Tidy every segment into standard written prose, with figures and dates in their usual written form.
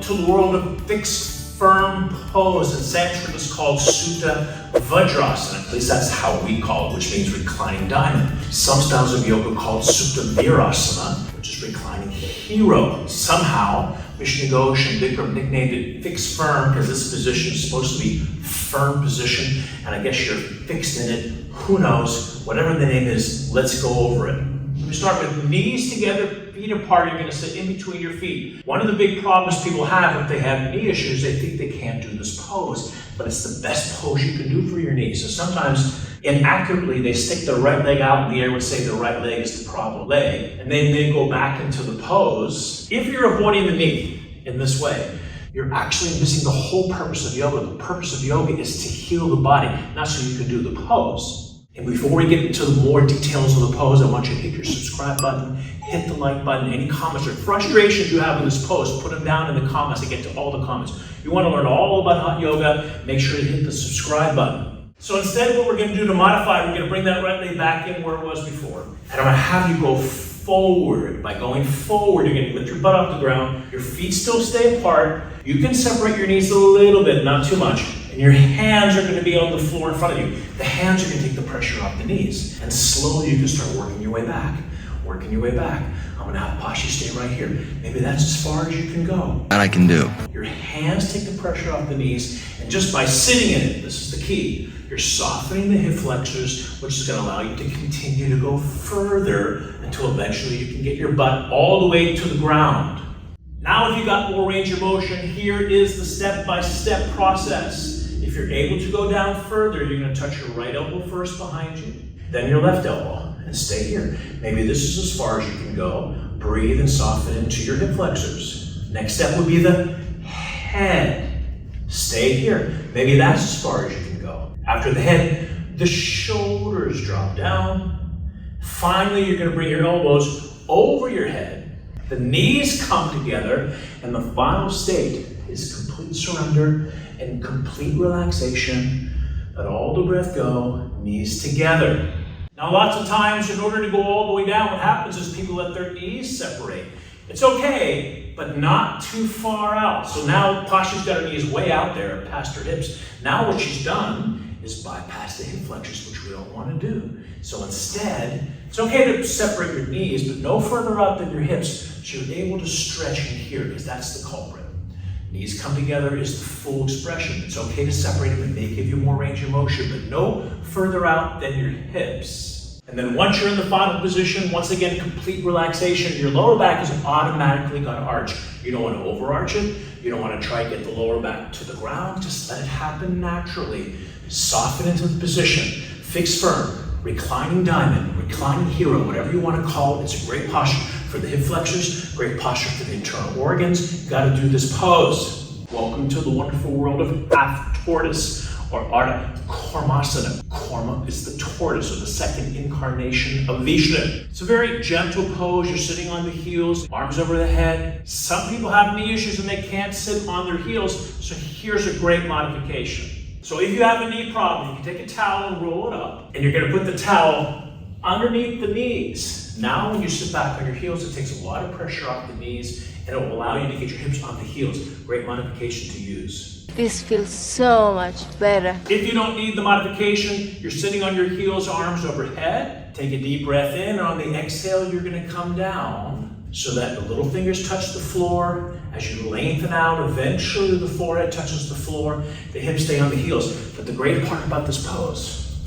to the world of fixed, firm pose. In Sanskrit, it's called Sutta Vajrasana. At least that's how we call it, which means reclining diamond. Some styles of yoga called Sutta Virasana, which is reclining hero. Somehow, Vishnu Ghosh and Bikram nicknamed it fixed firm because this position is supposed to be firm position, and I guess you're fixed in it. Who knows? Whatever the name is, let's go over it. We start with knees together, feet apart. You're going to sit in between your feet. One of the big problems people have if they have knee issues, they think they can't do this pose, but it's the best pose you can do for your knees. So sometimes, inaccurately, they stick their right leg out in the air and say their right leg is the problem leg, and then they go back into the pose. If you're avoiding the knee in this way, you're actually missing the whole purpose of yoga. The purpose of yoga is to heal the body, not so you can do the pose. And before we get into the more details of the pose, I want you to hit your subscribe button, hit the like button. Any comments or frustrations you have in this pose, put them down in the comments. I get to all the comments. You want to learn all about hot yoga, make sure you hit the subscribe button. So instead, what we're going to do to modify, we're going to bring that right leg back in where it was before. And I'm going to have you go forward. By going forward, you're going to lift your butt off the ground. Your feet still stay apart. You can separate your knees a little bit, not too much. And your hands are going to be on the floor in front of you. The hands are going to take the pressure off the knees. And slowly you can start working your way back. Working your way back. I'm going to have Pashi stay right here. Maybe that's as far as you can go. That I can do. Your hands take the pressure off the knees. And just by sitting in it, this is the key, you're softening the hip flexors, which is going to allow you to continue to go further until eventually you can get your butt all the way to the ground. Now, if you got more range of motion, here is the step-by-step process. If you're able to go down further, you're going to touch your right elbow first behind you, then your left elbow, and stay here. Maybe this is as far as you can go. Breathe and soften into your hip flexors. Next step would be the head. Stay here. Maybe that's as far as you can go. After the head, the shoulders drop down. Finally, you're going to bring your elbows over your head. The knees come together, and the final state is complete surrender and complete relaxation. Let all the breath go, knees together. Now, lots of times, in order to go all the way down, what happens is people let their knees separate. It's okay, but not too far out. So now Pashi's got her knees way out there, past her hips. Now what she's done is bypass the hip flexors, which we don't want to do. So instead, it's okay to separate your knees, but no further out than your hips, so you're able to stretch in here, because that's the culprit. Knees come together is the full expression. It's okay to separate them. It may give you more range of motion, but no further out than your hips. And then once you're in the final position, once again, complete relaxation, your lower back is automatically going to arch. You don't want to overarch it. You don't want to try to get the lower back to the ground. Just let it happen naturally. Soften into the position. Fix firm. Reclining diamond, reclining hero, whatever you want to call it. It's a great posture for the hip flexors, great posture for the internal organs. You got to do this pose. Welcome to the wonderful world of Tortoise or Ardha Karmasana. Karma is the tortoise, or the second incarnation of Vishnu. It's a very gentle pose. You're sitting on the heels, arms over the head. Some people have knee issues and they can't sit on their heels, so here's a great modification. So if you have a knee problem, you can take a towel and roll it up, and you're going to put the towel underneath the knees. Now when you sit back on your heels, it takes a lot of pressure off the knees, and it will allow you to get your hips on the heels. Great modification to use. This feels so much better. If you don't need the modification, you're sitting on your heels, arms overhead. Take a deep breath in, and on the exhale, you're going to come down so that the little fingers touch the floor. As you lengthen out, eventually the forehead touches the floor. The hips stay on the heels. But the great part about this pose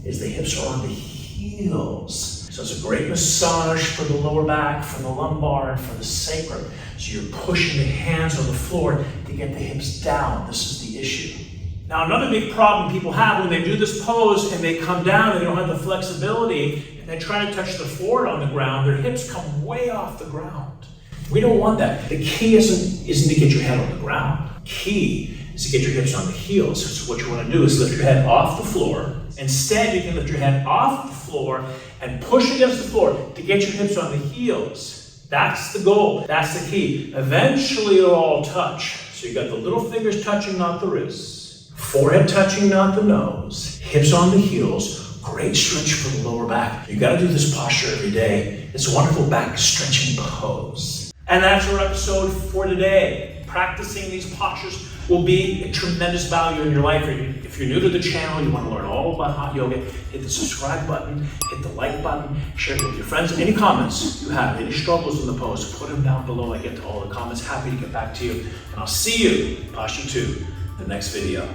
is the hips are on the heels. So it's a great massage for the lower back, for the lumbar, and for the sacrum. So you're pushing the hands on the floor to get the hips down. This is the issue. Now, another big problem people have when they do this pose and they come down and they don't have the flexibility, and they try to touch the floor on the ground, their hips come way off the ground. We don't want that. The key isn't to get your head on the ground. Key is to get your hips on the heels. So what you want to do is lift your head off the floor. Instead, you can lift your head off the floor and push against the floor to get your hips on the heels. That's the goal. That's the key. Eventually, it'll all touch. So you got the little fingers touching, not the wrists. Forehead touching, not the nose. Hips on the heels. Great stretch for the lower back. You got to do this posture every day. It's a wonderful back stretching pose. And that's our episode for today. Practicing these postures will be a tremendous value in your life. If you're new to the channel, you want to learn all about hot yoga, hit the subscribe button, hit the like button, share it with your friends. Any comments you have, any struggles in the post, put them down below. I get to all the comments. Happy to get back to you. And I'll see you, Posture 2, the next video.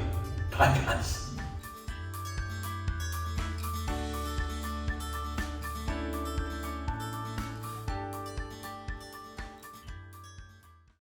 Bye, guys.